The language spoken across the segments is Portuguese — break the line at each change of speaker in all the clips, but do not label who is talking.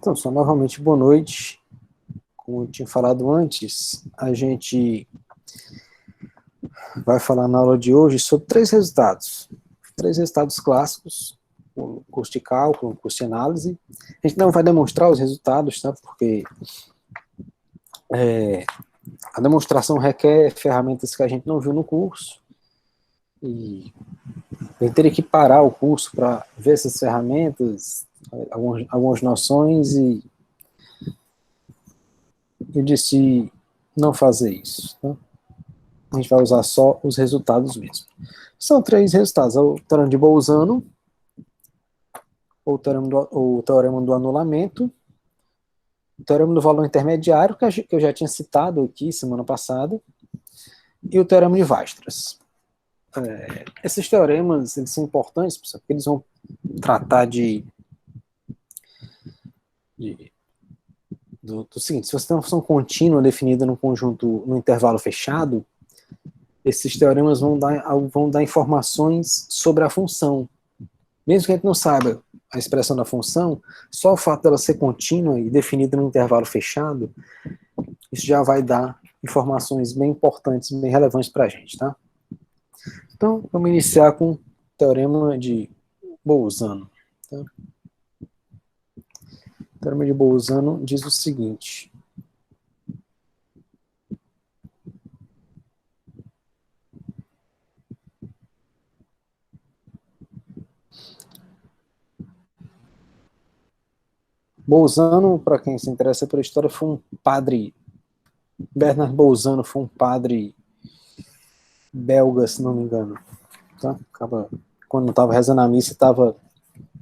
Então, só novamente boa noite. Como eu tinha falado antes, a gente vai falar na aula de hoje sobre três resultados clássicos, o curso de cálculo, o curso de análise. A gente não vai demonstrar os resultados, tá? Porque a demonstração requer ferramentas que a gente não viu no curso, e eu teria que parar o curso para ver essas ferramentas, algumas noções, e eu decidi não fazer isso, tá? A gente vai usar só os resultados mesmo. São três resultados: o teorema de Bolzano, o teorema do anulamento, o teorema do valor intermediário, que eu já tinha citado aqui semana passada, e o teorema de Weierstrass. Esses teoremas, eles são importantes, porque eles vão tratar do seguinte: se você tem uma função contínua definida no conjunto, no intervalo fechado, esses teoremas vão dar informações sobre a função. Mesmo que a gente não saiba a expressão da função, só o fato dela ser contínua e definida num intervalo fechado, isso já vai dar informações bem importantes, bem relevantes para a gente, tá? Então, vamos iniciar com o teorema de Bolzano. Tá? O teorema de Bolzano diz o seguinte: Bolzano, para quem se interessa pela história, foi um padre. Bernard Bolzano foi um padre belga, se não me engano. Tá? Quando estava rezando a missa, estava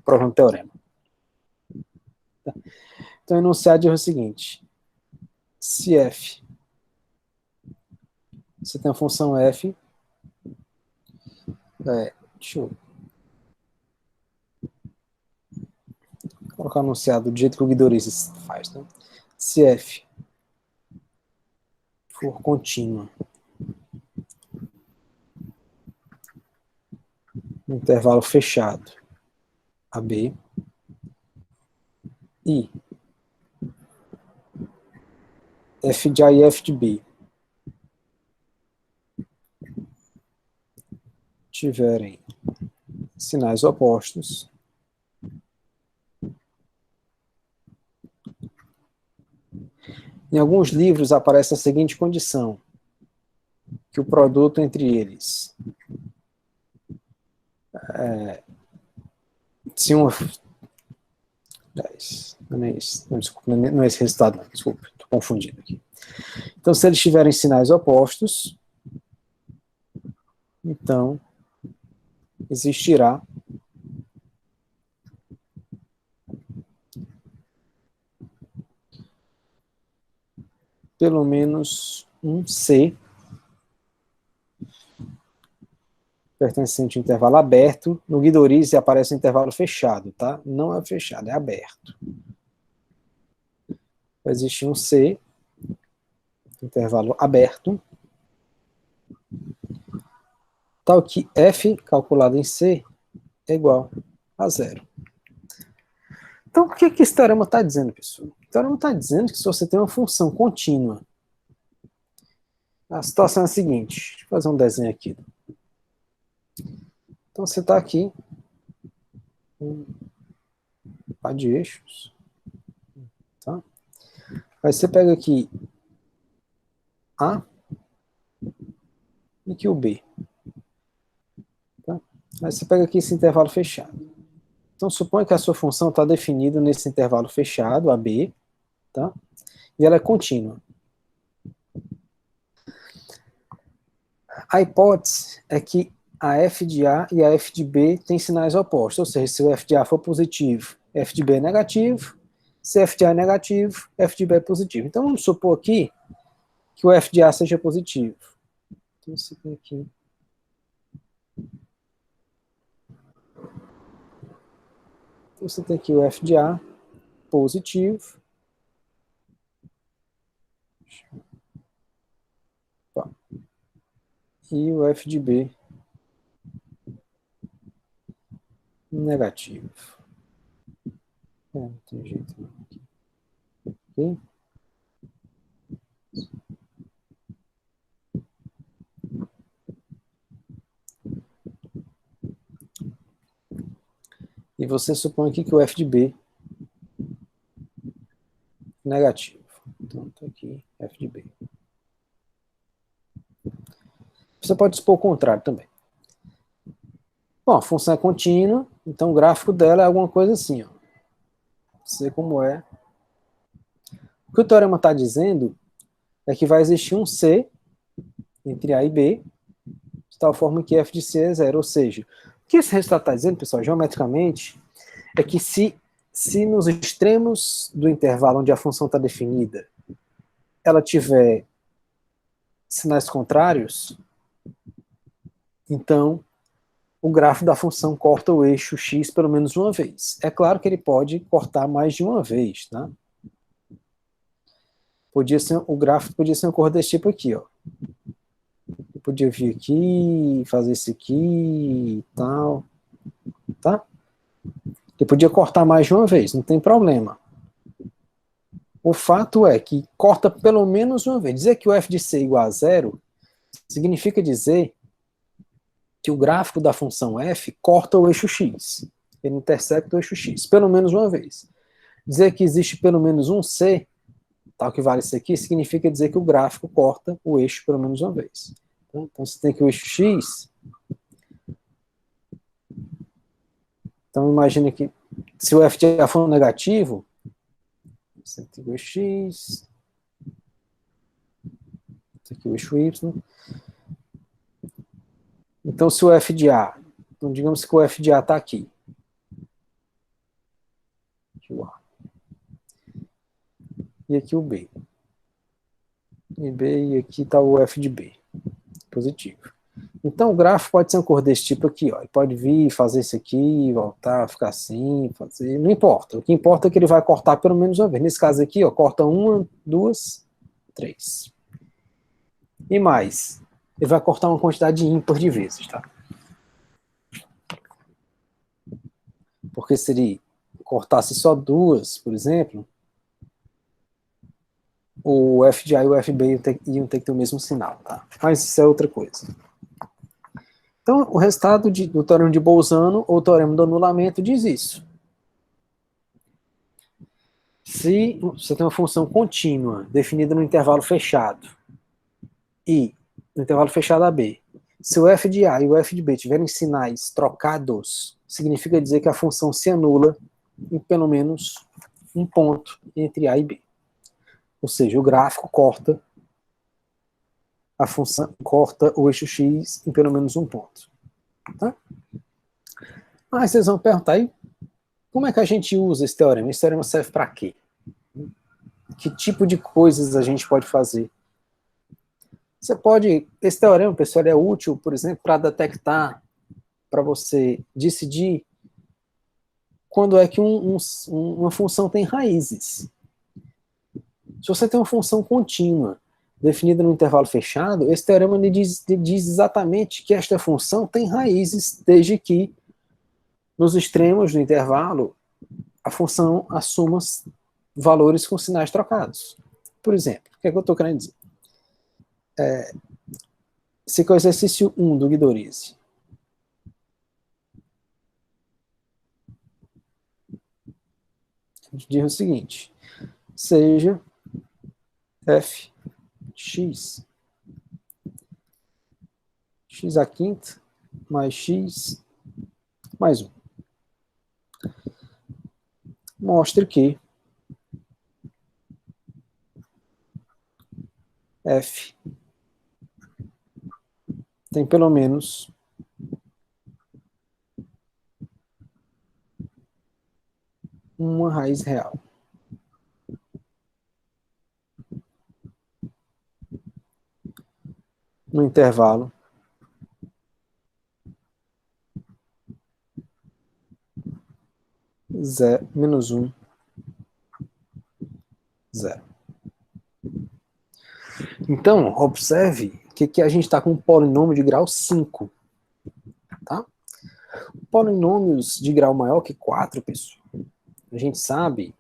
provando teorema. Tá? Então, o enunciado diz o seguinte: se f, você tem a função f, deixa eu colocar o enunciado do jeito que o Guidorizzi faz. Tá? Se f for contínua no intervalo fechado AB e f de A e f de B tiverem sinais opostos, em alguns livros aparece a seguinte condição: que o produto entre eles se uma não é isso, não, desculpa, não é esse resultado, não, desculpa, estou confundindo aqui. Então, se eles tiverem sinais opostos, então existirá pelo menos um C pertencente ao intervalo aberto. No Guidorizzi aparece um intervalo fechado, tá? Não é fechado, é aberto. Vai existir um C, intervalo aberto, tal que F calculado em C é igual a zero. Então, o que esse teorema está dizendo, pessoal? O teorema está dizendo que se você tem uma função contínua, a situação é a seguinte: deixa eu fazer um desenho aqui. Então, você está aqui, um par de eixos, tá? Aí você pega aqui A e aqui o B. Tá? Aí você pega aqui esse intervalo fechado. Então, suponha que a sua função está definida nesse intervalo fechado, AB, tá? E ela é contínua. A hipótese é que a f de A e a f de B têm sinais opostos, ou seja, se o f de A for positivo, f de B é negativo, se f de A é negativo, f de B é positivo. Então, vamos supor aqui que o f de A seja positivo. Então, isso aqui. Então, você tem aqui o f de A positivo. E o f de B negativo. Não tem jeito não. Ok? E você supõe aqui que o f de b é negativo. Então, tá aqui f de b. Você pode supor o contrário também. Bom, a função é contínua, então o gráfico dela é alguma coisa assim, ó. Não sei como é. O que o teorema está dizendo é que vai existir um C entre A e B, de tal forma que f de C é zero. Ou seja, o que esse resultado está dizendo, pessoal, geometricamente, é que se nos extremos do intervalo onde a função está definida, ela tiver sinais contrários, então o grafo da função corta o eixo x pelo menos uma vez. É claro que ele pode cortar mais de uma vez, tá? O gráfico podia ser uma cor desse tipo aqui, ó. Eu podia vir aqui, fazer isso aqui e tal, tá? Ele podia cortar mais de uma vez, não tem problema. O fato é que corta pelo menos uma vez. Dizer que o f de c é igual a zero significa dizer que o gráfico da função f corta o eixo x. Ele intersecta o eixo x, pelo menos uma vez. Dizer que existe pelo menos um c, tal que vale isso aqui, significa dizer que o gráfico corta o eixo pelo menos uma vez. Então você tem que o eixo x. Então imagina que se o f de a for negativo, você tem o eixo x, aqui o eixo y. Então se o f de a, então digamos que o f de a está aqui. Aqui o a. E aqui o b. E b, e aqui está o f de b. Positivo. Então o gráfico pode ser uma cor desse tipo aqui, ó. Ele pode vir, fazer isso aqui, voltar, ficar assim, fazer. Não importa. O que importa é que ele vai cortar pelo menos uma vez. Nesse caso aqui, ó, corta uma, duas, três. E mais. Ele vai cortar uma quantidade ímpar de vezes, tá? Porque se ele cortasse só duas, por exemplo, o f de A e o f de B iam ter que ter o mesmo sinal, tá? Mas isso é outra coisa. Então, o resultado do teorema de Bolzano, ou teorema do anulamento, diz isso. Se você tem uma função contínua, definida no intervalo fechado, e no intervalo fechado AB, se o f de A e o f de B tiverem sinais trocados, significa dizer que a função se anula em pelo menos um ponto entre A e B. Ou seja, o gráfico corta a função, corta o eixo x em pelo menos um ponto. Tá? Mas vocês vão perguntar aí, como é que a gente usa esse teorema? Esse teorema serve para quê? Que tipo de coisas a gente pode fazer? Você pode, esse teorema, pessoal, é útil, por exemplo, para detectar, para você decidir quando é que uma função tem raízes. Se você tem uma função contínua, definida no intervalo fechado, esse teorema lhe diz exatamente que esta função tem raízes, desde que nos extremos do intervalo a função assuma valores com sinais trocados. Por exemplo, o que é que eu estou querendo dizer? Esse aqui é o exercício 1 do Guidorizi. A gente diz o seguinte: seja f x à quinta mais x mais 1. Mostre que f tem pelo menos uma raiz real. No intervalo menos 1, 0. Então, observe que a gente está com um polinômio de grau 5. Tá? Polinômios de grau maior que 4, pessoal, a gente sabe,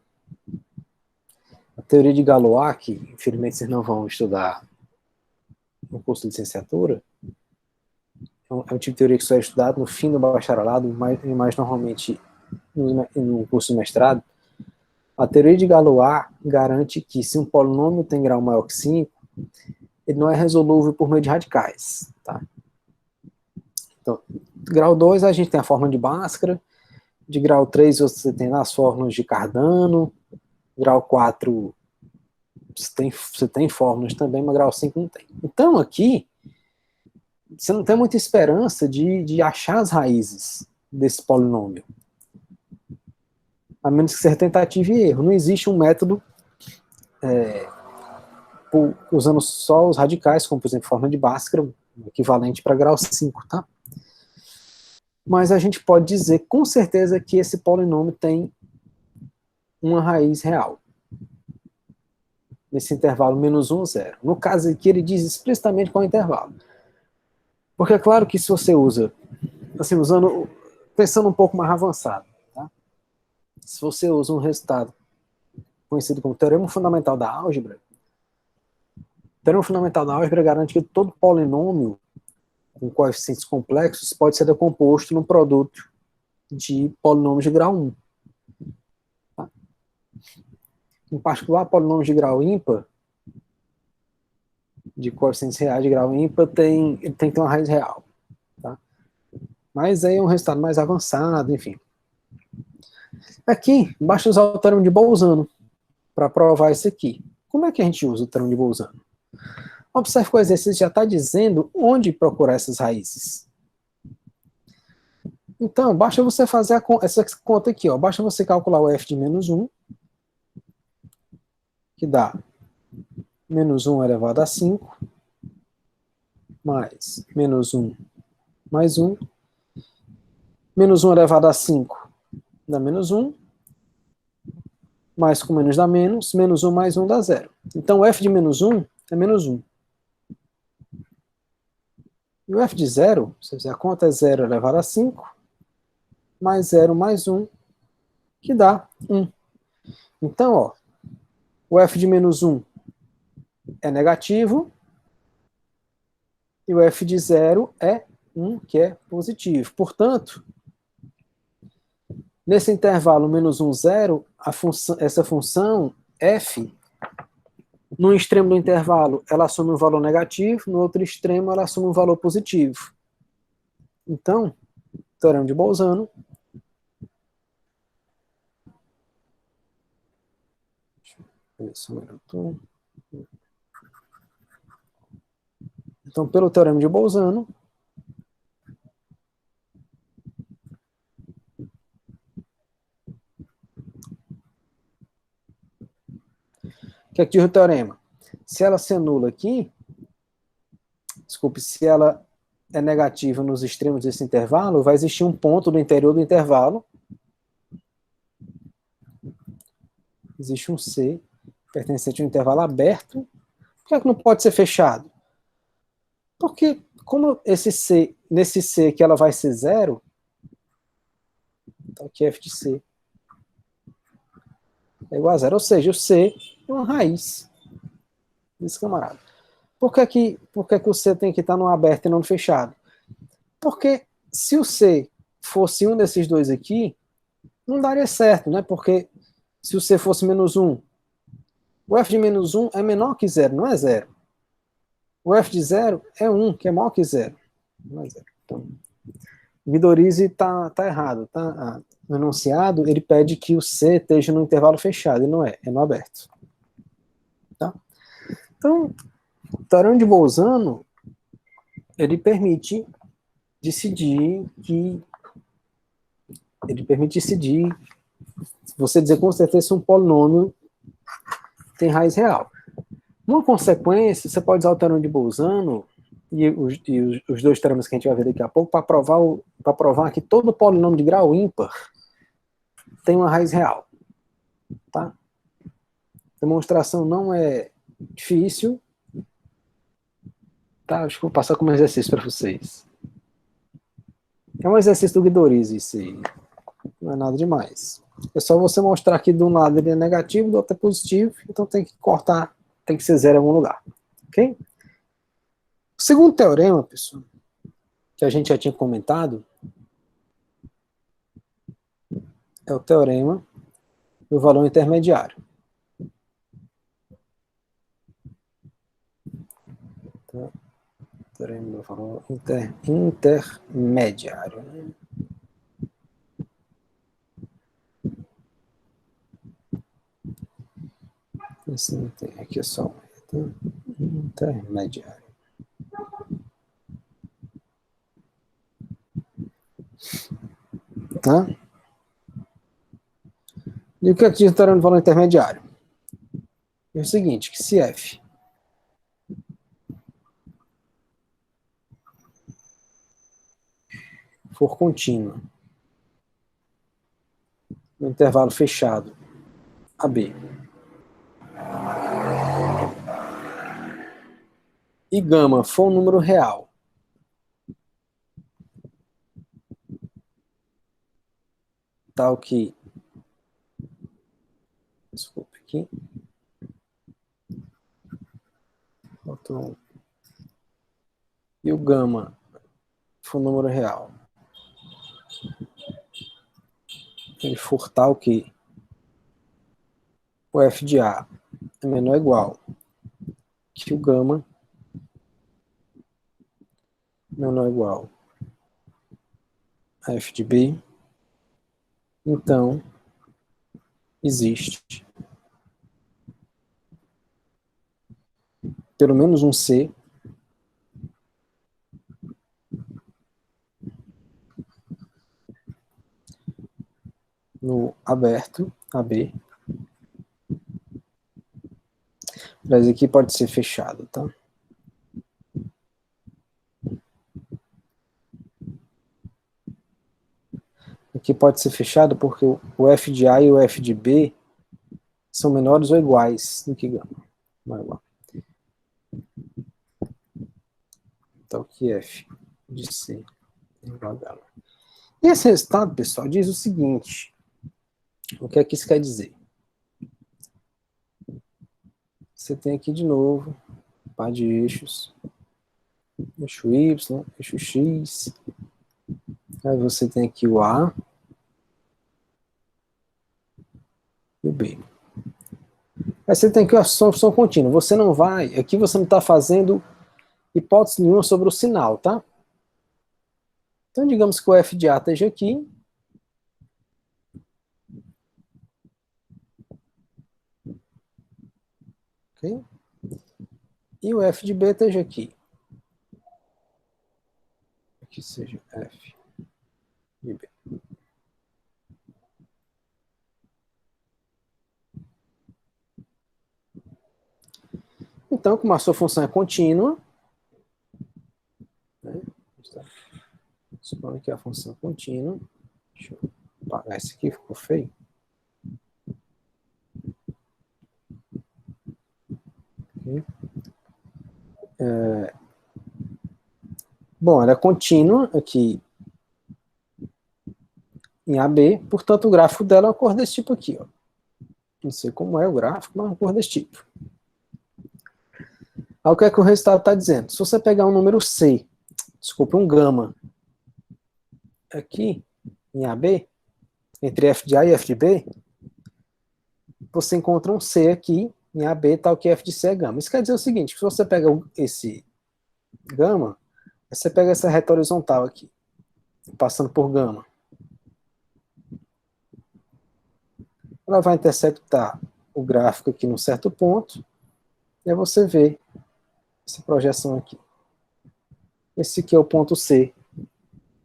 teoria de Galois, que infelizmente vocês não vão estudar no curso de licenciatura, é um tipo de teoria que só é estudado no fim do bacharelado, mais normalmente no curso de mestrado. A teoria de Galois garante que se um polinômio tem grau maior que 5, ele não é resolúvel por meio de radicais. Tá? Então, grau 2 a gente tem a forma de Bhaskara, de grau 3 você tem as fórmulas de Cardano, grau 4 você tem fórmulas também, mas grau 5 não tem. Então aqui, você não tem muita esperança de achar as raízes desse polinômio. A menos que seja tentativa e erro. Não existe um método usando só os radicais, como por exemplo forma de Bhaskara, equivalente para grau 5, tá? Mas a gente pode dizer com certeza que esse polinômio tem uma raiz real. Nesse intervalo -1, 0. No caso aqui ele diz explicitamente qual é o intervalo. Porque é claro que se você usa, assim, pensando um pouco mais avançado, tá? Se você usa um resultado conhecido como teorema fundamental da álgebra, o teorema fundamental da álgebra garante que todo polinômio com coeficientes complexos pode ser decomposto num produto de polinômios de grau 1. Tá? Em particular, polinômios de grau ímpar, de coeficientes reais de grau ímpar, ele tem que ter uma raiz real. Tá? Mas aí é um resultado mais avançado, enfim. Aqui, basta usar o teorema de Bolzano para provar isso aqui. Como é que a gente usa o teorema de Bolzano? Observe que o exercício já está dizendo onde procurar essas raízes. Então, basta você fazer essa conta aqui, ó. Basta você calcular o f de -1, que dá -1 elevado a 5, mais -1 mais 1, -1 elevado a 5 dá -1, mais com menos dá menos, -1 mais 1 dá 0. Então, o f de -1 é -1. E o f de 0, se você fizer a conta, é 0 elevado a 5, mais 0 mais 1, que dá 1. Então, ó, o f de -1 é negativo, e o f de 0 é 1, que é positivo. Portanto, nesse intervalo -1, 0, essa função f, no extremo do intervalo, ela assume um valor negativo, no outro extremo, ela assume um valor positivo. Então, teorema de Bolzano. Então, pelo teorema de Bolzano, o que é que diz o teorema? Se ela se anula aqui, desculpe, se ela é negativa nos extremos desse intervalo, vai existir um ponto no interior do intervalo. Existe um C pertencente a um intervalo aberto. Por que é que não pode ser fechado? Porque, como esse C, nesse C que ela vai ser 0, então aqui f de C é igual a 0, ou seja, o C é uma raiz desse camarada. Por que o C tem que estar no aberto e não no fechado? Porque se o C fosse um desses dois aqui, não daria certo, né? Porque se o C fosse -1, o f de -1 é menor que 0, não é 0. O f de 0 é 1, que é maior que 0. Não é 0. Então, Midorizi está errado. Tá? No enunciado, ele pede que o C esteja no intervalo fechado, e não é no aberto. Tá? Então, o teorema de Bolzano, ele permite decidir você dizer com certeza se um polinômio tem raiz real. Uma consequência, você pode usar o teorema de Bolzano e os dois teoremas que a gente vai ver daqui a pouco para provar que todo polinômio de grau ímpar tem uma raiz real. Tá? A demonstração não é difícil. Tá? Acho que vou passar como exercício para vocês. É um exercício do Guidorizi, isso aí. Não é nada demais. É só você mostrar que de um lado ele é negativo, do outro é positivo, então tem que cortar, tem que ser zero em algum lugar. Ok? O segundo teorema, pessoal, que a gente já tinha comentado, é o teorema do valor intermediário. Tá? Teorema do valor intermediário. Né? Assim, tem aqui só intermediário. Tá? E o que é que diz o teorema do valor intermediário? É o seguinte, que se f for contínua no intervalo fechado AB e gama for um número real, tal que, desculpe aqui, faltou, e o gama for um número real, ele for tal que o f de A é menor ou igual que o gama menor ou igual a f de B, então existe pelo menos um C no aberto AB, mas aqui pode ser fechado, tá? Aqui pode ser fechado porque o f de A e o f de B são menores ou iguais do que gama. Não é igual. Então, que f de C é igual a gama. E esse resultado, pessoal, diz o seguinte. O que é que isso quer dizer? Você tem aqui de novo par de eixos. Eixo Y, eixo X. Aí você tem aqui o A e o B. Aí você tem aqui a função contínua. Você não vai... Aqui você não está fazendo hipótese nenhuma sobre o sinal, tá? Então, digamos que o f de A esteja aqui. Ok? E o f de B esteja aqui. Aqui seja f de B. Então, como a sua função é contínua, né? Supondo que a função é contínua. Deixa eu apagar esse aqui, ficou feio. Bom, ela é contínua aqui em AB, portanto o gráfico dela é uma cor desse tipo aqui. Ó. Não sei como é o gráfico, mas é uma cor desse tipo. Aí o que é que o resultado está dizendo? Se você pegar um número C, desculpa, um gama, aqui em AB, entre f de A e f de B, você encontra um C aqui em AB, tal que f de C é gama. Isso quer dizer o seguinte, se você pega esse gama, você pega essa reta horizontal aqui, passando por gama. Ela vai interceptar o gráfico aqui num certo ponto, e aí você vê essa projeção aqui. Esse aqui é o ponto C,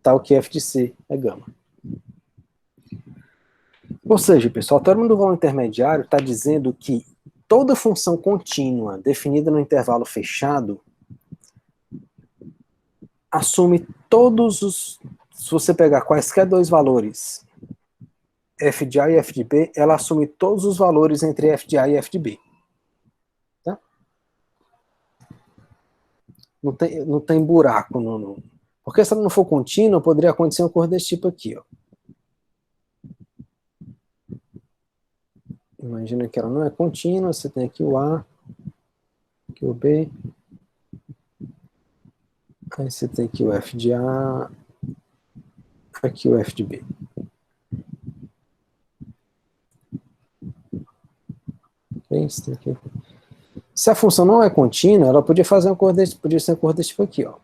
tal que f de C é gama. Ou seja, pessoal, o teorema do valor intermediário está dizendo que toda função contínua definida no intervalo fechado assume todos os... Se você pegar quaisquer dois valores, f de A e f de B, ela assume todos os valores entre f de A e f de B. Tá? Não tem buraco. Porque se ela não for contínua, poderia acontecer uma coisa desse tipo aqui. Ó. Imagina que ela não é contínua, você tem aqui o A, aqui o B, aí você tem aqui o F de A, aqui o F de B. Okay? Se a função não é contínua, ela podia fazer uma cor desse, podia ser uma cor desse tipo aqui, ó.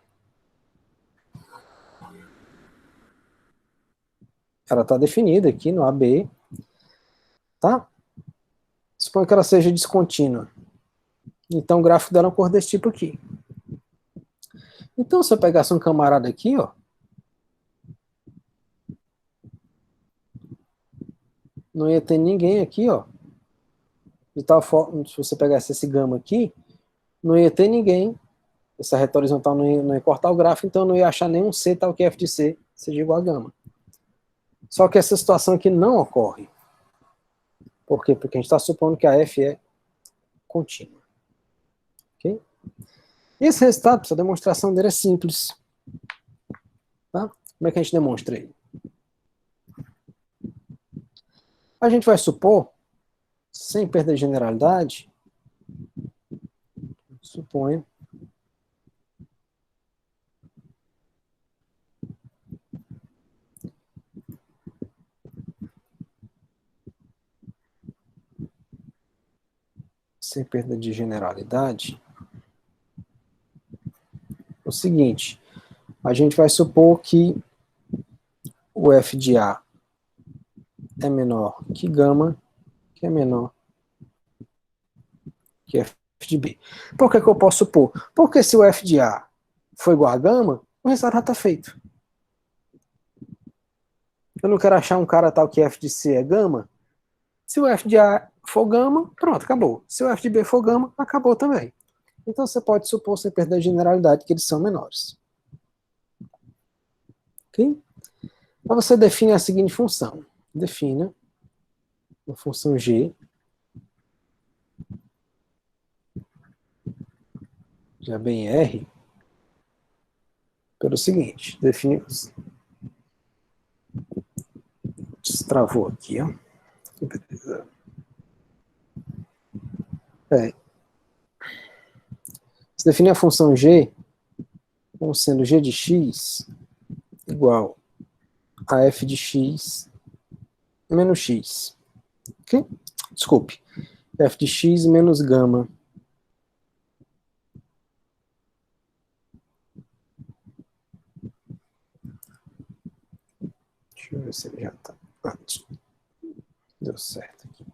Ela está definida aqui no AB, tá? Suponha que ela seja descontínua. Então o gráfico dela é uma cor desse tipo aqui. Então se eu pegasse um camarada aqui, ó, não ia ter ninguém aqui, ó. De tal forma, se você pegasse esse gama aqui, não ia ter ninguém. Essa reta horizontal não ia cortar o gráfico, então não ia achar nenhum C tal que F de C seja igual a gama. Só que essa situação aqui não ocorre. Por quê? Porque a gente está supondo que a F é contínua. Ok? E esse resultado, a demonstração dele é simples. Tá? Como é que a gente demonstra ele? A gente vai supor, sem perder generalidade, suponho, sem perda de generalidade, o seguinte, a gente vai supor que o F de A é menor que gama, que é menor que F de B. Por que eu posso supor? Porque se o F de A for igual a gama, o resultado já está feito. Eu não quero achar um cara tal que F de C é gama. Se o F de A for gama, pronto, acabou. Se o F de B for gama, acabou também. Então você pode supor, sem perder a generalidade, que eles são menores. Ok? Então você define a seguinte função. Defina uma função g, já bem R, pelo seguinte. Define... Destravou aqui, ó. Você define a função g como sendo g de x igual a f de x menos x. Ok? Desculpe. F de x menos gama. Deixa eu ver se ele já está. Deu certo aqui.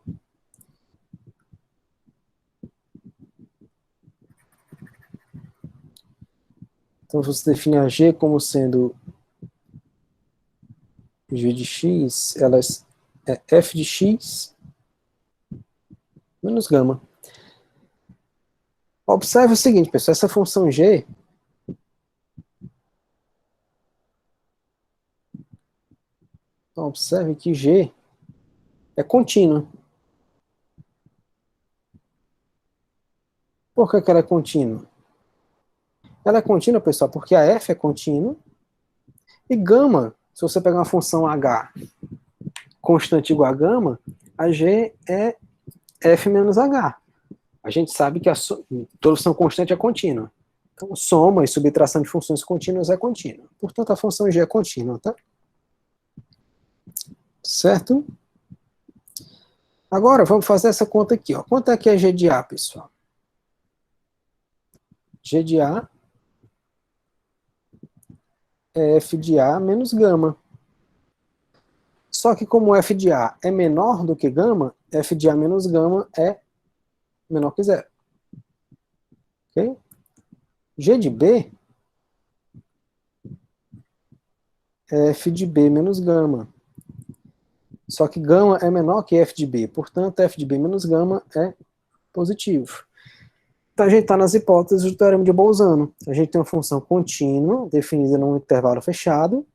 Então você define a g como sendo g de x, ela é f de x menos gama. Observe o seguinte, pessoal, essa função g, então observe que g é contínua. Por que ela é contínua? Ela é contínua, pessoal, porque a f é contínua e gama, se você pegar uma função h constante igual a gama, a g é f menos h. A gente sabe que a toda função constante é contínua. Então, soma e subtração de funções contínuas é contínua. Portanto, a função g é contínua, tá? Certo? Agora, vamos fazer essa conta aqui, ó. Quanto é que é g de a, pessoal? G de a é f de a menos gama. Só que como f de a é menor do que gama, f de a menos gama é menor que zero. Ok? G de b é f de b menos gama. Só que gama é menor que f de b, portanto, f de b menos gama é positivo. Então, a gente está nas hipóteses do teorema de Bolzano. A gente tem uma função contínua, definida num intervalo fechado.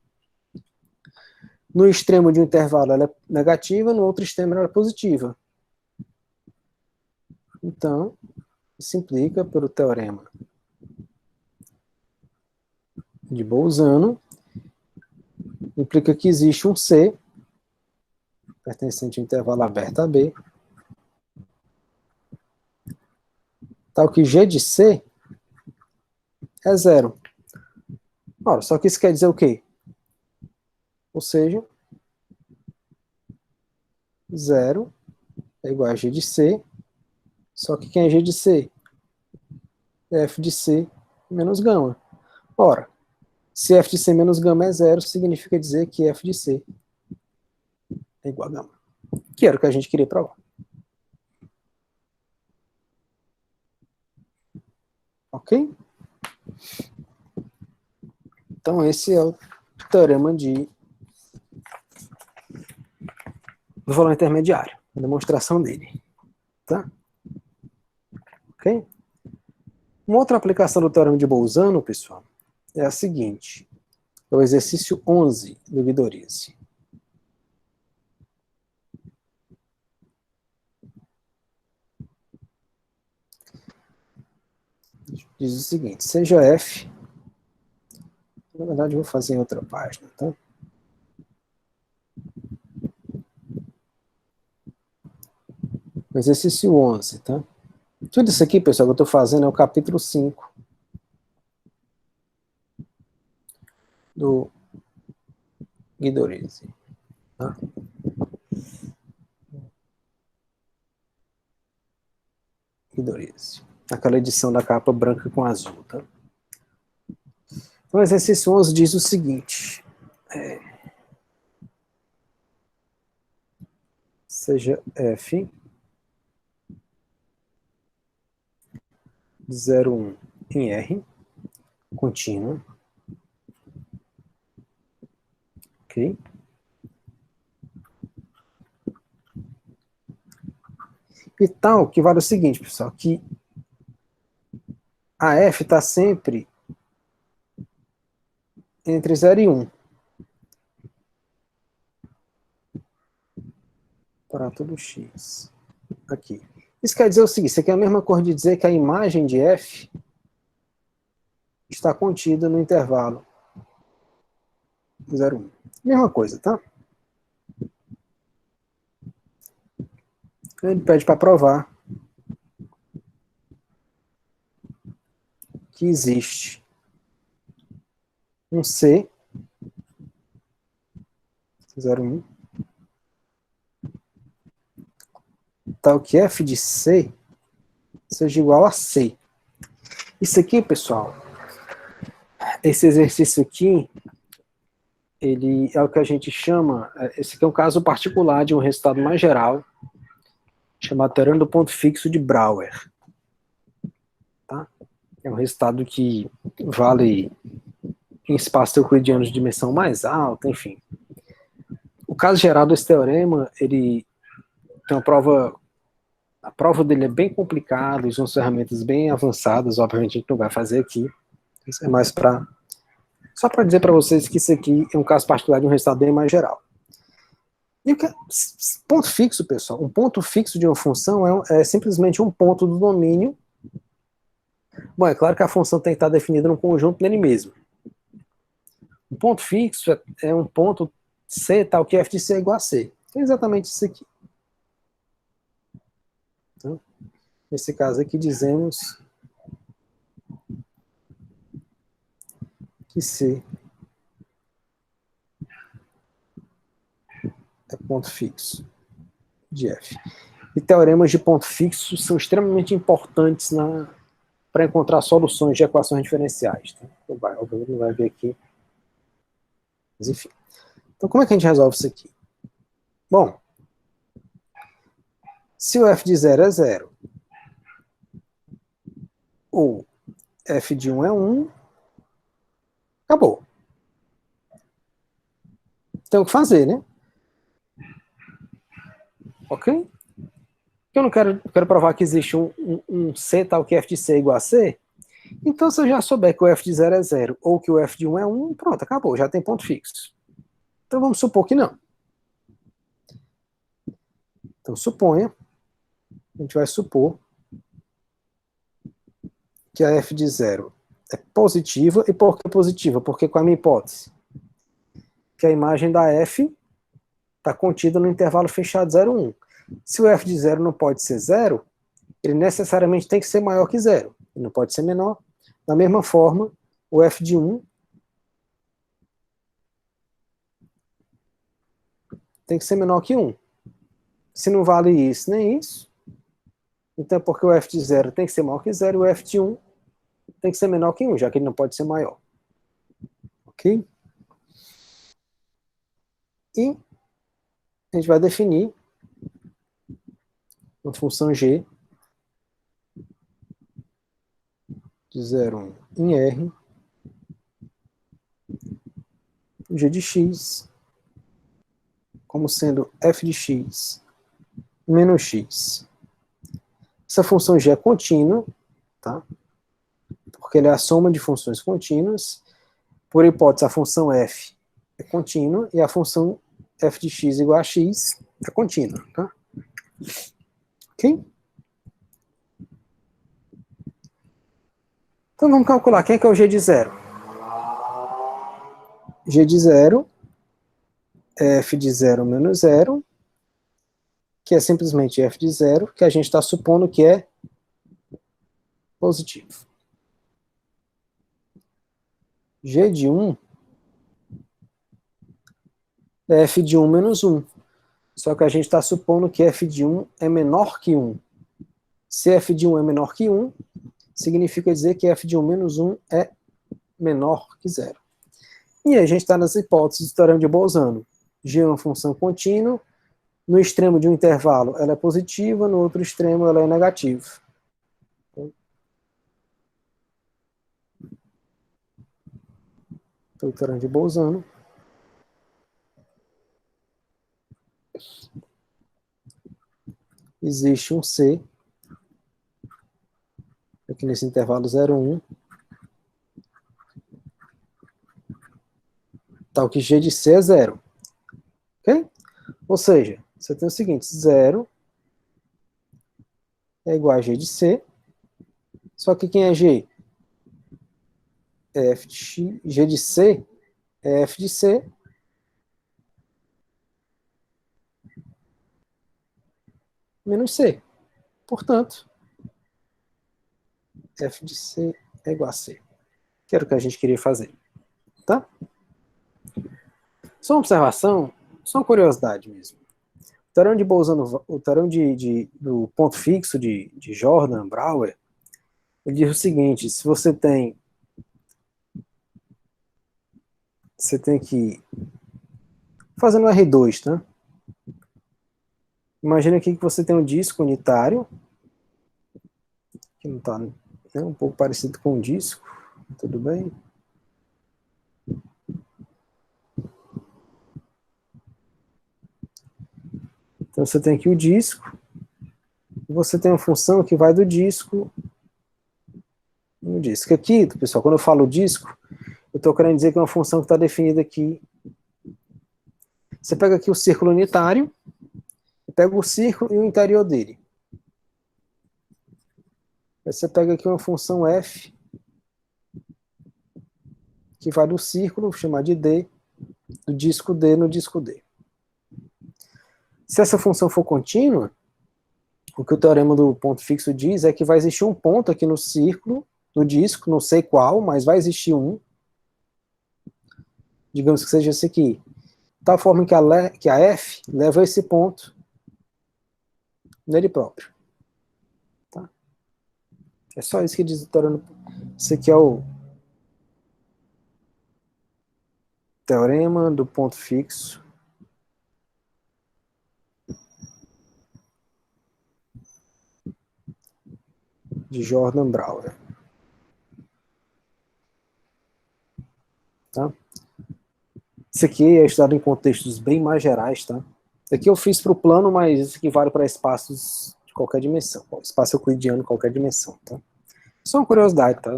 No extremo de um intervalo ela é negativa, no outro extremo ela é positiva. Então, isso implica, pelo teorema de Bolzano, implica que existe um C, pertencente ao intervalo aberto a B, tal que G de C é 0. Ora, só que isso quer dizer o quê? Ou seja, 0 é igual a G de C, só que quem é G de C? É F de C menos gama. Ora, se F de C menos gama é 0, significa dizer que F de C é igual a gama. Que era o que a gente queria provar. Ok? Então esse é o teorema do valor intermediário, a demonstração dele. Tá? Ok? Uma outra aplicação do teorema de Bolzano, pessoal, é a seguinte. É o exercício 11 do Guidorizi. Diz o seguinte, seja F, na verdade eu vou fazer em outra página, tá? O exercício 11, tá? Tudo isso aqui, pessoal, que eu estou fazendo é o capítulo 5 do Guidorizi. Tá? Guidorizi. Aquela edição da capa branca com azul, tá? Então, o exercício 11 diz o seguinte. Seja F de 0,1 em R, contínua. Ok? E tal, que vale o seguinte, pessoal, que a F está sempre entre 0 e 1. Para todo X. Aqui. Isso quer dizer o seguinte, isso aqui é a mesma coisa de dizer que a imagem de F está contida no intervalo 0, 1. Mesma coisa, tá? Ele pede para provar que existe um C 0,1 tal que F de C seja igual a C. Isso aqui, pessoal, esse exercício aqui, ele é o que a gente chama, esse aqui é um caso particular de um resultado mais geral, chamado teorema do ponto fixo de Brouwer. Tá? É um resultado que vale em espaços euclidianos de dimensão mais alta, enfim. O caso geral desse teorema, ele tem uma prova, a prova dele é bem complicada, usam ferramentas bem avançadas, obviamente a gente não vai fazer aqui, isso é mais para só para dizer para vocês que isso aqui é um caso particular de um resultado bem mais geral. E o que é ponto fixo, pessoal? Um ponto fixo de uma função é simplesmente um ponto do domínio. Bom, é claro que a função tem que estar definida num conjunto nele mesmo. Um ponto fixo é um ponto C tal que F de C é igual a C. É exatamente isso aqui. Então, nesse caso aqui dizemos que C é ponto fixo de F. E teoremas de ponto fixo são extremamente importantes para encontrar soluções de equações diferenciais. Tá? Obviamente não vai ver aqui. Mas enfim. Então como é que a gente resolve isso aqui? Bom, se o F de 0 é 0, ou F de 1 é 1, acabou. Tem o que fazer, né? Ok? Eu não quero provar que existe um C tal que F de C é igual a C. Então, se eu já souber que o F de 0 é 0 ou que o F de 1 é 1, pronto, acabou, já tem ponto fixo. Então vamos supor que não. Então suponha, a gente vai supor que a F de 0 é positiva. E por que positiva? Porque qual é a minha hipótese? Que a imagem da F está contida no intervalo fechado 0, 1. Se o F de 0 não pode ser 0, ele necessariamente tem que ser maior que zero. Ele não pode ser menor. Da mesma forma, o f de 1 tem que ser menor que 1. Se não vale isso nem isso, então é porque o f de 0 tem que ser maior que 0 e o f de 1 tem que ser menor que 1, já que ele não pode ser maior. Ok? E a gente vai definir uma função g de 0, 1 em R, g de x, como sendo f de x menos x. Essa função g é contínua, tá? Porque ela é a soma de funções contínuas. Por hipótese, a função f é contínua e a função f de x igual a x é contínua, tá? Ok? Então vamos calcular quem é que é o g de 0. G de 0 é f de 0 menos 0, que é simplesmente f de 0, que a gente está supondo que é positivo. G de 1 é f de 1 menos 1. Só que a gente está supondo que f de 1 é menor que 1. Se f de 1 é menor que 1, significa dizer que f de 1 menos 1 é menor que 0. E a gente está nas hipóteses do teorema de Bolzano. G é uma função contínua, no extremo de um intervalo ela é positiva, no outro extremo ela é negativa. Então, o teorema de Bolzano. Existe um C, aqui nesse intervalo 0, 1, tal que G de C é 0. Ok? Ou seja, você tem o seguinte, 0 é igual a G de C, só que quem é G? É F de X, G de C é F de C menos C. Portanto, F de C é igual a C. Que era o que a gente queria fazer. Tá? Só uma observação, só uma curiosidade mesmo. O teorema de Bolzano, o teorema do ponto fixo de Jordan, Brouwer, ele diz o seguinte, se você tem que, fazendo um R2, tá? Imagina aqui que você tem um disco unitário, que não está, né, um pouco parecido com um disco, tudo bem? Então você tem aqui o disco, e você tem uma função que vai do disco no disco. Aqui, pessoal, quando eu falo disco, eu estou querendo dizer que é uma função que está definida aqui. Você pega aqui o círculo unitário, pega o círculo e o interior dele. Aí você pega aqui uma função f, que vai do círculo, vou chamar de D, do disco D no disco D. Se essa função for contínua, o que o teorema do ponto fixo diz é que vai existir um ponto aqui no círculo, no disco, não sei qual, mas vai existir um, digamos que seja esse aqui, de tal forma que a f leva a esse ponto nele próprio. Tá? É só isso que diz o teorema. Esse aqui é o teorema do ponto fixo de Jordan Brouwer. Tá? Isso aqui é estudado em contextos bem mais gerais, tá? Isso aqui eu fiz para o plano, mas isso aqui vale para espaços de qualquer dimensão, espaço euclidiano de qualquer dimensão, tá? Só uma curiosidade, tá?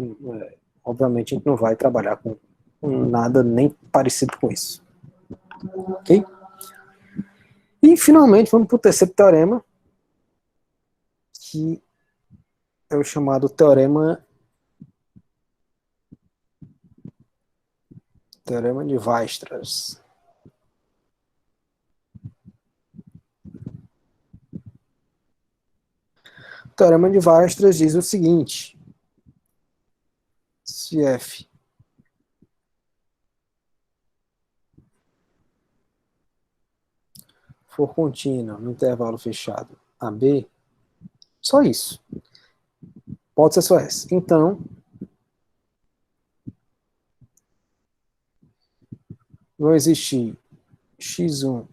Obviamente a gente não vai trabalhar com nada nem parecido com isso. Ok? E finalmente vamos para o terceiro teorema, que é o chamado teorema de Weierstrass. Teorema de Weierstrass diz o seguinte: se f for contínua no intervalo fechado AB, só isso. Pode ser só essa. Então, vão existir x1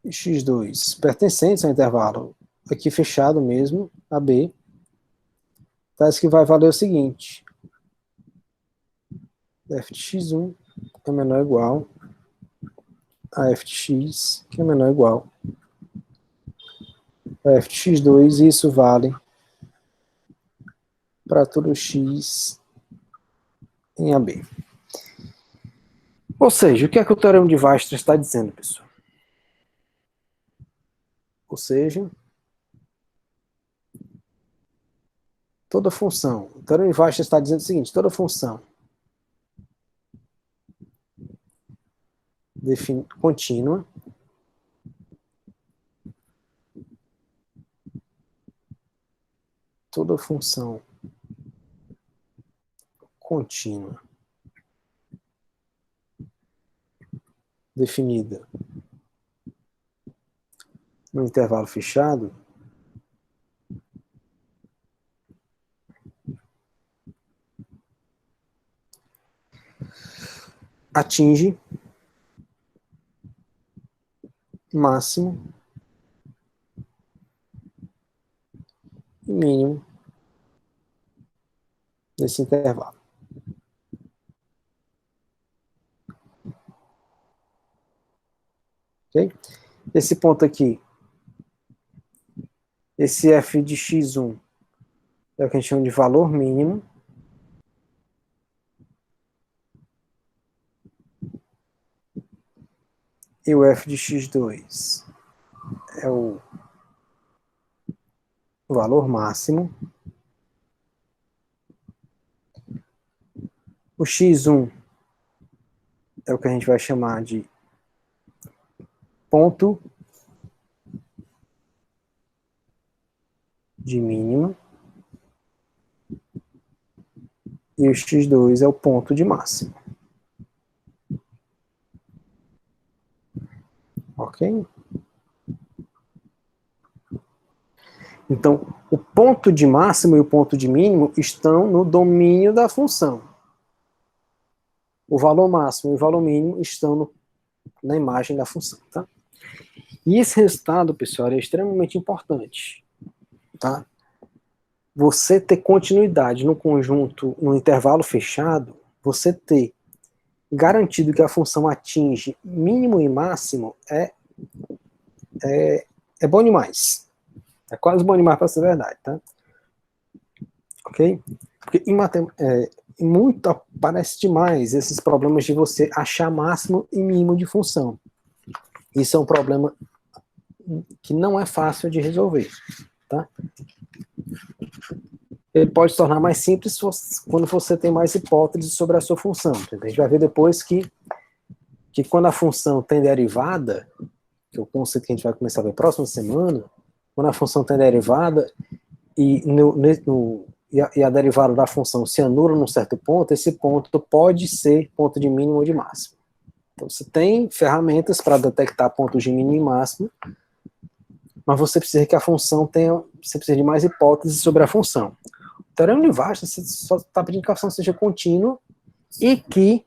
e x2 pertencentes ao intervalo aqui fechado mesmo, AB. Tá, isso que vai valer o seguinte: f de x1 é menor ou igual a f de x, que é menor ou igual a f de x2, e isso vale para todo x em AB. Ou seja, o que é que o teorema de Weierstrass está dizendo, pessoal? Ou seja, toda função, o teorema de Weierstrass está dizendo o seguinte: toda função contínua toda função contínua definida no intervalo fechado atinge máximo e mínimo nesse intervalo. Ok? Esse ponto aqui, esse f de x1 é o que a gente chama de valor mínimo. E o f de x2 é o valor máximo. O x1 é o que a gente vai chamar de ponto de mínima. E o x2 é o ponto de máximo. Ok? Então, o ponto de máximo e o ponto de mínimo estão no domínio da função. O valor máximo e o valor mínimo estão na imagem da função, tá? E esse resultado, pessoal, é extremamente importante, tá? Você ter continuidade no conjunto, no intervalo fechado, você ter garantido que a função atinge mínimo e máximo é bom demais. É quase bom demais para ser verdade, tá? Ok? Porque muito aparece demais esses problemas de você achar máximo e mínimo de função. Isso é um problema que não é fácil de resolver, tá? Ele pode se tornar mais simples quando você tem mais hipóteses sobre a sua função. A gente vai ver depois que quando a função tem derivada, que é o conceito que a gente vai começar a ver próxima semana, quando a função tem derivada e a derivada da função se anula num certo ponto, esse ponto pode ser ponto de mínimo ou de máximo. Então você tem ferramentas para detectar pontos de mínimo e máximo, mas você precisa que a função você precisa de mais hipóteses sobre a função. O teorema de Weierstrass, você só está pedindo que a função seja contínua e que,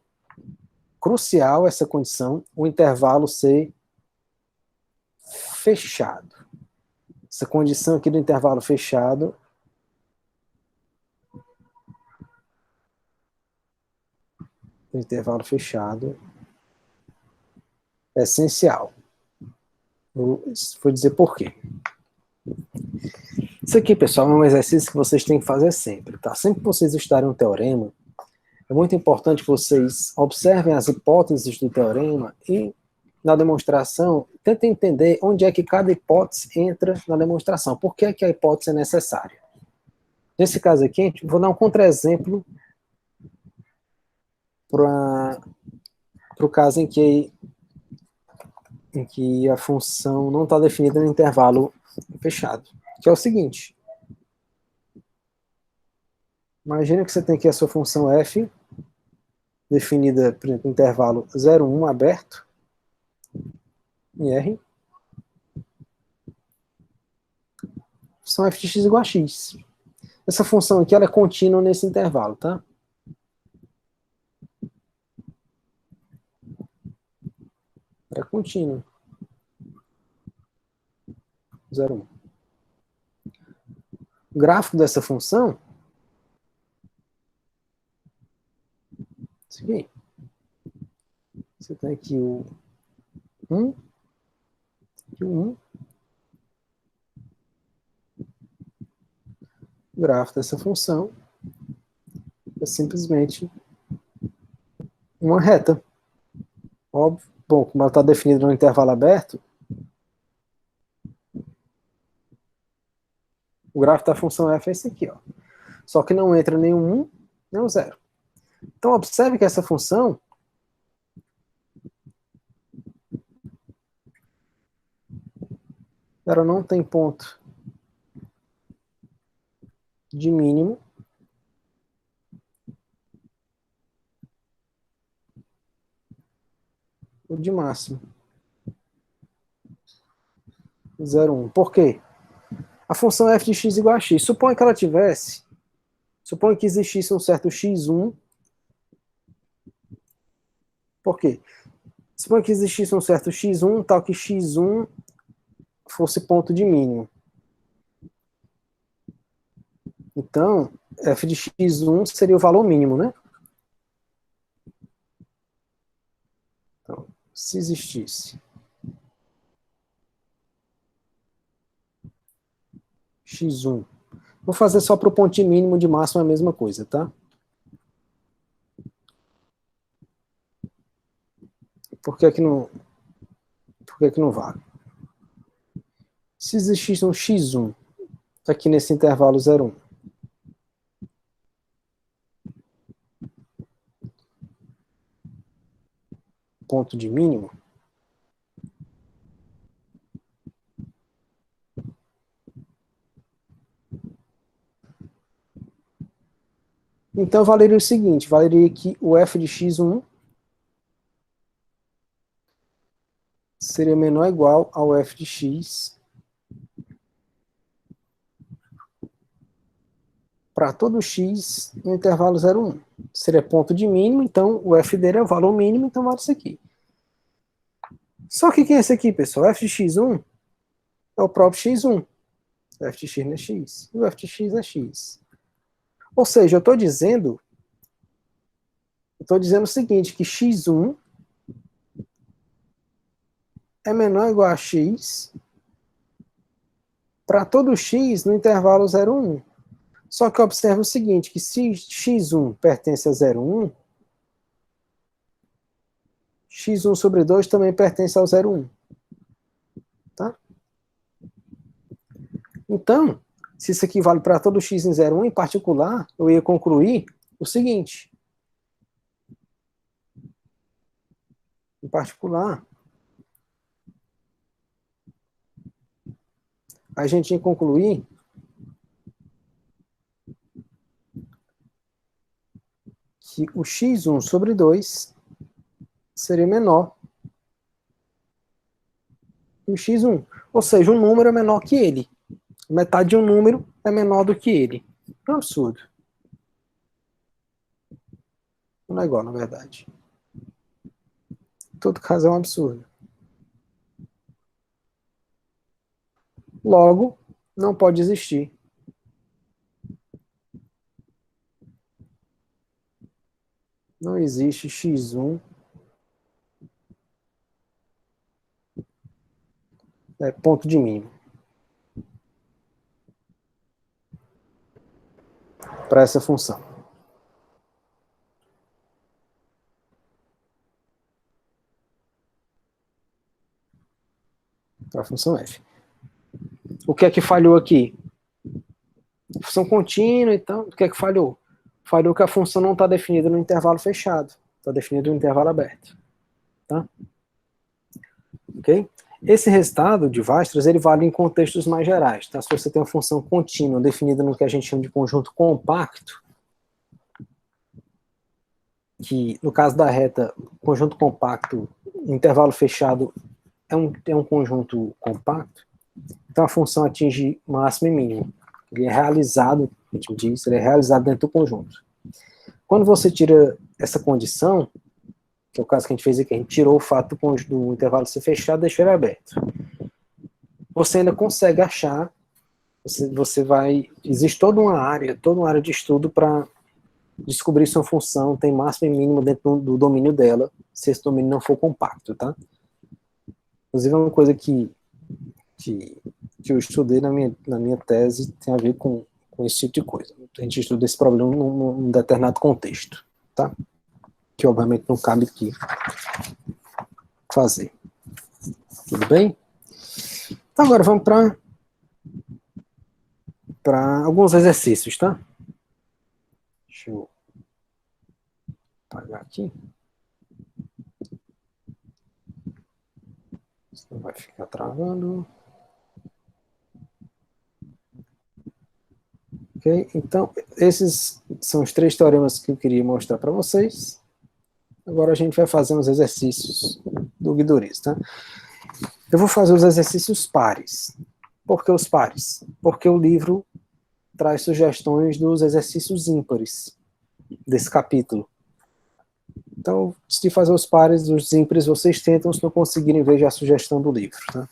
crucial essa condição, o intervalo ser fechado. Essa condição aqui do intervalo fechado é essencial. Vou dizer por quê. Isso aqui, pessoal, é um exercício que vocês têm que fazer sempre, tá? Sempre que vocês estudarem um teorema, é muito importante que vocês observem as hipóteses do teorema e, na demonstração, tentem entender onde é que cada hipótese entra na demonstração. Por que é que a hipótese é necessária? Nesse caso aqui, vou dar um contra-exemplo para o caso em que a função não está definida no intervalo fechado, que é o seguinte: Imagina que você tem aqui a sua função f, definida por exemplo, intervalo 0, 1 aberto, em R. Função f de x igual a x. Essa função aqui ela é contínua nesse intervalo, tá? Ela é contínua. 0, 1. O gráfico dessa função, isso aqui. Você tem aqui o 1, aqui o 1. O gráfico dessa função é simplesmente uma reta. Óbvio. Bom, como ela está definida no intervalo aberto, o gráfico da função f é esse aqui, ó. Só que não entra nem um 1, nem um 0. Então, observe que essa função ela não tem ponto de mínimo ou de máximo. 0, 1. Por quê? A função f de x igual a x. Suponha que ela tivesse, suponha que existisse um certo x1. Por quê? Suponha que existisse um certo x1, tal que x1 fosse ponto de mínimo. Então, f de x1 seria o valor mínimo, né? Então, se existisse x1, vou fazer só para o ponto de mínimo, de máximo é a mesma coisa, tá? Por que que não vale? Se existisse um x1 aqui nesse intervalo 0, 1, ponto de mínimo, então valeria o seguinte, valeria que o f de x1 seria menor ou igual ao f de x para todo x no intervalo 0, 1. Seria ponto de mínimo, então o f dele é o valor mínimo, então vale isso aqui. Só que quem é esse aqui, pessoal? F de x1 é o próprio x1. O f de x não é x. E o f de x é x. Ou seja, eu estou dizendo o seguinte, que x1 é menor ou igual a x para todo x no intervalo 0, 1. Só que observe o seguinte, que se x1 pertence a 0, 1, x1 sobre 2 também pertence ao 0, 1. Tá? Então, se isso aqui vale para todo x em 0, 1, em particular, eu ia concluir o seguinte. Em particular, a gente ia concluir que o x1 sobre 2 seria menor que o x1. Ou seja, um número é menor que ele. Metade de um número é menor do que ele. É um absurdo. Não é igual, na verdade. Em todo caso, é um absurdo. Logo, não pode existir não existe x1 ponto de mínimo para essa função. Para a função f. O que é que falhou aqui? Função contínua, então, o que é que falhou? Falhou que a função não está definida no intervalo fechado, está definida no intervalo aberto. Tá? Ok? Esse resultado de Weierstrass, ele vale em contextos mais gerais. Tá? Se você tem uma função contínua definida no que a gente chama de conjunto compacto, que no caso da reta, conjunto compacto, intervalo fechado é um conjunto compacto, então a função atinge máximo e mínimo. Ele é realizado, a gente diz, ele é realizado dentro do conjunto. Quando você tira essa condição, que é o caso que a gente fez aqui, a gente tirou o fato do intervalo ser fechado e deixou ele aberto. Você ainda consegue achar, você vai, existe toda uma área de estudo para descobrir se uma função tem máximo e mínimo dentro do domínio dela, se esse domínio não for compacto, tá? Inclusive é uma coisa que eu estudei na minha tese, tem a ver com esse tipo de coisa. A gente estuda esse problema num determinado contexto, tá? Que obviamente não cabe aqui fazer. Tudo bem? Então agora vamos para alguns exercícios, tá? Deixa eu apagar aqui. Senão vai ficar travando. Ok? Então, esses são os 3 teoremas que eu queria mostrar para vocês. Agora a gente vai fazer uns exercícios do Guidoriz, tá? Eu vou fazer os exercícios pares. Por que os pares? Porque o livro traz sugestões dos exercícios ímpares desse capítulo. Então, se fazer os pares dos ímpares, vocês tentam, se não conseguirem, veja a sugestão do livro, tá?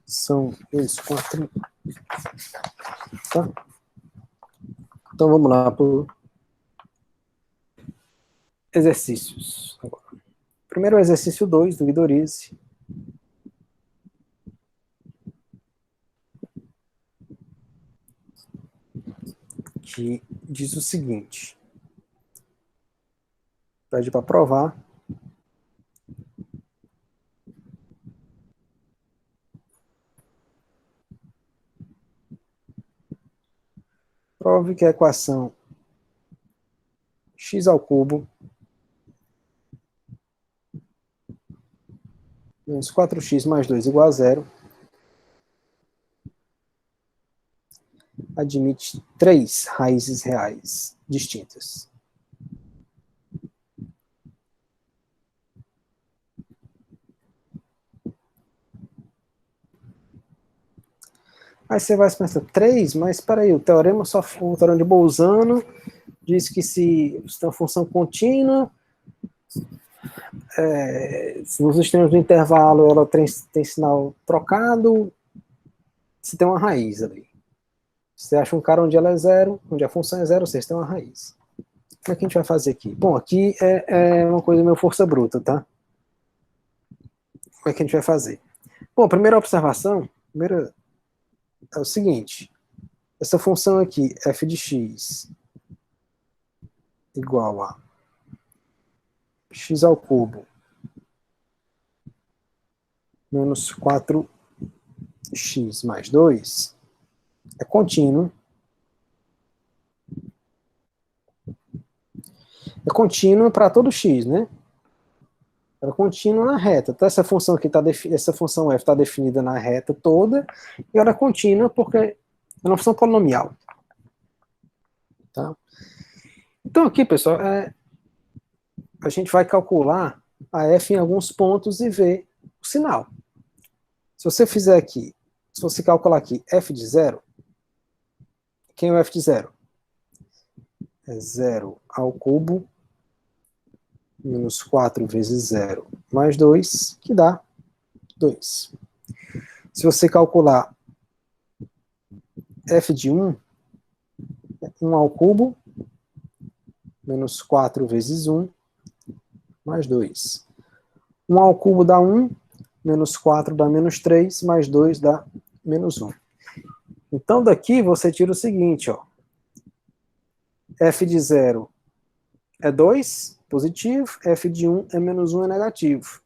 São esses 4. Tá? Então vamos lá para exercícios. Agora. Primeiro exercício 2 do Guidoriz. Que diz o seguinte. Pede para provar. Prove que a equação x ao cubo menos 4x mais 2 igual a 0 admite 3 raízes reais distintas. Aí você vai pensar, 3? Mas espera aí, o teorema de Bolzano diz que se tem uma função contínua, se nos extremos do intervalo ela tem sinal trocado, se tem uma raiz ali. Você acha um cara onde ela é 0, onde a função é 0, você tem uma raiz. Como é que a gente vai fazer aqui? Bom, aqui é uma coisa meio força bruta, tá? Como é que a gente vai fazer? Bom, a primeira observação, é o seguinte, essa função aqui, f de x igual a x ao cubo menos 4x mais 2 é contínuo. É contínuo para todo x, né? Ela é contínua na reta. Então essa função aqui essa função f está definida na reta toda e ela é contínua porque é uma função polinomial. Tá? Então aqui, pessoal, a gente vai calcular a f em alguns pontos e ver o sinal. Se você fizer aqui, se você calcular aqui f de 0, quem é o f de 0? É 0 ao cubo menos 4 vezes 0 mais 2, que dá 2. Se você calcular f de 1, 1 ao cubo menos 4 vezes 1 mais 2. 1 ao cubo dá 1, menos 4 dá menos 3, mais 2 dá menos 1. Então daqui você tira o seguinte, ó. F de 0 é 2, positivo, f de 1 é menos 1, é negativo.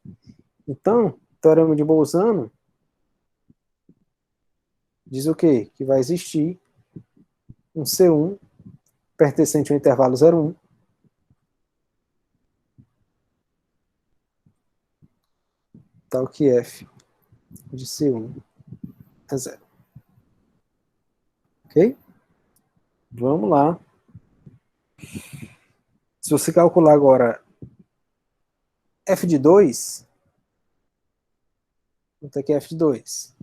Então, teorema de Bolzano diz o quê? Que vai existir um C1 pertencente ao intervalo 0,1 tal que f de C1 é 0. Ok? Vamos lá. Se você calcular agora f de 2, quanto é que é f de 2?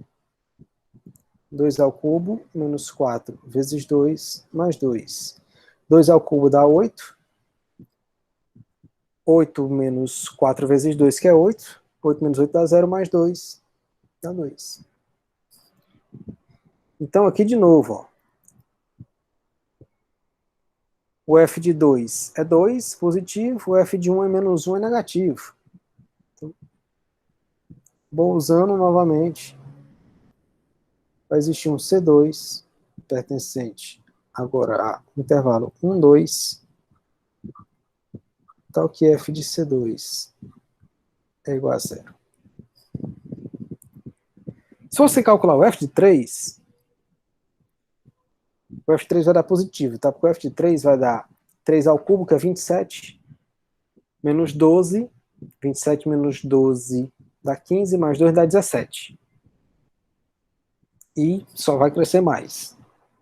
2 ao cubo menos 4 vezes 2 mais 2. 2 ao cubo dá 8. 8 menos 4 vezes 2, que é 8. 8 menos 8 dá 0, mais 2 dá 2. Então, aqui de novo, ó, o f de 2 é 2, positivo, o f de 1 é menos 1, é negativo. Então, bolzano novamente, vai existir um C2 pertencente agora a intervalo 1, 2, tal que f de C2 é igual a 0. Se você calcular o f de 3, o f de 3 vai dar positivo, tá? Porque o f de 3 vai dar 3 ao cubo, que é 27, menos 12, 27 menos 12 dá 15, mais 2 dá 17. E só vai crescer mais,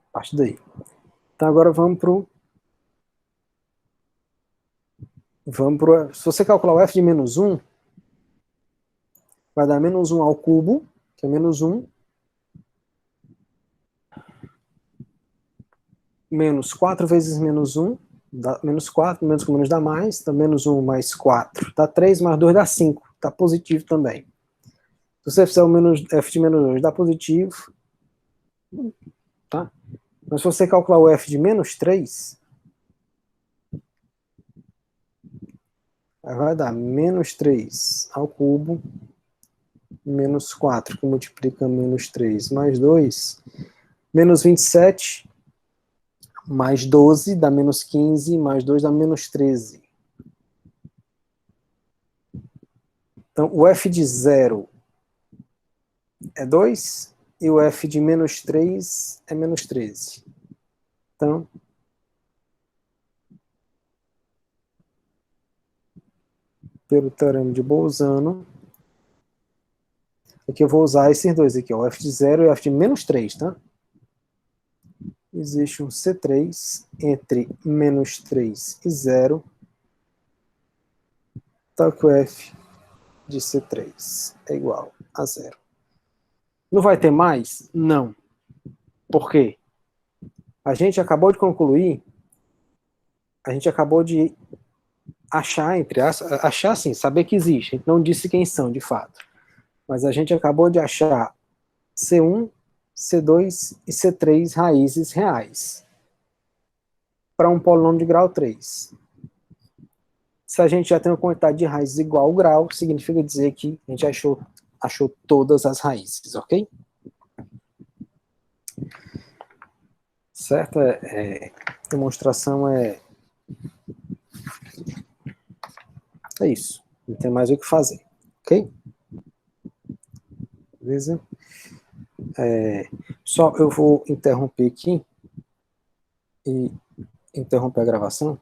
a partir daí. Então agora vamos pro... Se você calcular o f de menos 1, vai dar menos 1 ao cubo, que é menos 1, menos 4 vezes menos 1, dá menos 4, menos com menos dá mais, dá menos 1 mais 4, dá 3, mais 2 dá 5, dá positivo também. Se você fizer o menos, f de menos 2 dá positivo, tá? Mas se você calcular o f de menos 3, vai dar menos 3 ao cubo, menos 4, que multiplica menos 3, mais 2, menos 27, mais 12 dá menos 15, mais 2 dá menos 13. Então, o f de 0 é 2 e o f de menos 3 é menos 13. Então, pelo teorema de Bolzano, aqui eu vou usar esses dois aqui, ó, o f de 0 e o f de menos 3, tá? Existe um C3 entre menos 3 e 0, tal que o f de C3 é igual a 0. Não vai ter mais? Não. Por quê? A gente acabou de concluir, a gente acabou de achar, achar assim, saber que existe, a gente não disse quem são de fato, mas a gente acabou de achar C1, C2 e C3 raízes reais para um polinômio de grau 3. Se a gente já tem uma quantidade de raízes igual ao grau, significa dizer que a gente achou todas as raízes, ok? Certo? Demonstração é isso. Não tem mais o que fazer, ok? Beleza? Só eu vou interromper aqui e interromper a gravação.